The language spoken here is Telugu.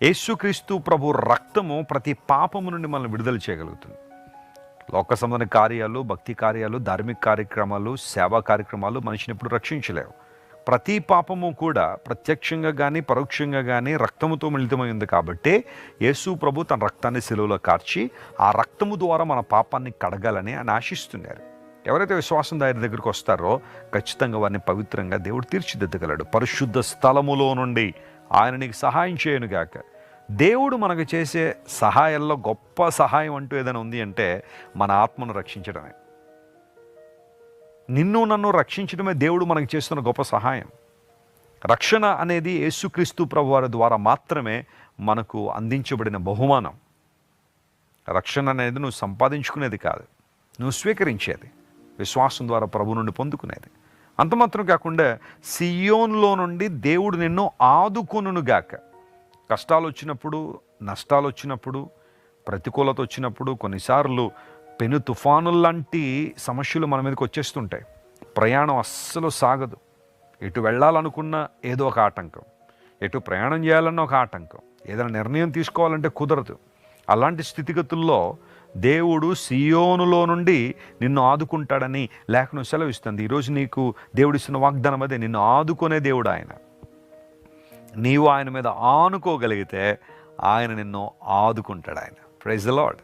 యేసుక్రీస్తు ప్రభు రక్తము ప్రతి పాపము నుండి మనల్ని విడుదల చేయగలుగుతుంది. లోక సంబంధ కార్యాలు, భక్తి కార్యాలు, ధార్మిక కార్యక్రమాలు, సేవా కార్యక్రమాలు మనిషిని ఎప్పుడు రక్షించలేవు. ప్రతి పాపము కూడా ప్రత్యక్షంగా కానీ పరోక్షంగా కానీ రక్తముతో మిళితమై ఉంది. కాబట్టి యేసు ప్రభు తన రక్తాన్ని సిలువలో కార్చి ఆ రక్తము ద్వారా మన పాపాన్ని కడగాలని ఆయన ఆశిస్తున్నారు. ఎవరైతే విశ్వాసం ఆయన దగ్గరికి వస్తారో ఖచ్చితంగా వారిని పవిత్రంగా దేవుడు తీర్చిదిద్దగలడు. పరిశుద్ధ స్థలములో నుండి ఆయన నీకు సహాయం చేయనుగాక. దేవుడు మనకు చేసే సహాయాల్లో గొప్ప సహాయం అంటూ ఏదైనా ఉంది అంటే మన ఆత్మను రక్షించడమే. నిన్ను నన్ను రక్షించడమే దేవుడు మనకు చేస్తున్న గొప్ప సహాయం. రక్షణ అనేది యేసుక్రీస్తు ప్రభువారి ద్వారా మాత్రమే మనకు అందించబడిన బహుమానం. రక్షణ అనేది నువ్వు సంపాదించుకునేది కాదు, నువ్వు స్వీకరించేది, విశ్వాసం ద్వారా ప్రభు నుండి పొందుకునేది. అంత మాత్రం కాకుండా సియోన్లో నుండి దేవుడు నిన్ను ఆదుకొనుగాక. కష్టాలు వచ్చినప్పుడు, నష్టాలు వచ్చినప్పుడు, ప్రతికూలత వచ్చినప్పుడు, కొన్నిసార్లు పెను తుఫానుల్లాంటి సమస్యలు మన మీదకి వచ్చేస్తుంటాయి. ప్రయాణం అస్సలు సాగదు. ఎటు వెళ్ళాలనుకున్నా ఏదో ఒక ఆటంకం, ఎటు ప్రయాణం చేయాలన్న ఒక ఆటంకం, ఏదైనా నిర్ణయం తీసుకోవాలంటే కుదరదు. అలాంటి స్థితిగతుల్లో దేవుడు సియోనులో నుండి నిన్ను ఆదుకుంటాడని లేఖనం సెలవిస్తుంది. ఈరోజు నీకు దేవుడిస్తున్న వాగ్దానం అదే, నిన్ను ఆదుకునే దేవుడు ఆయన. నీవు ఆయన మీద ఆనుకోగలిగితే ఆయన నిన్ను ఆదుకుంటాడు. ఆయన. Praise the lord.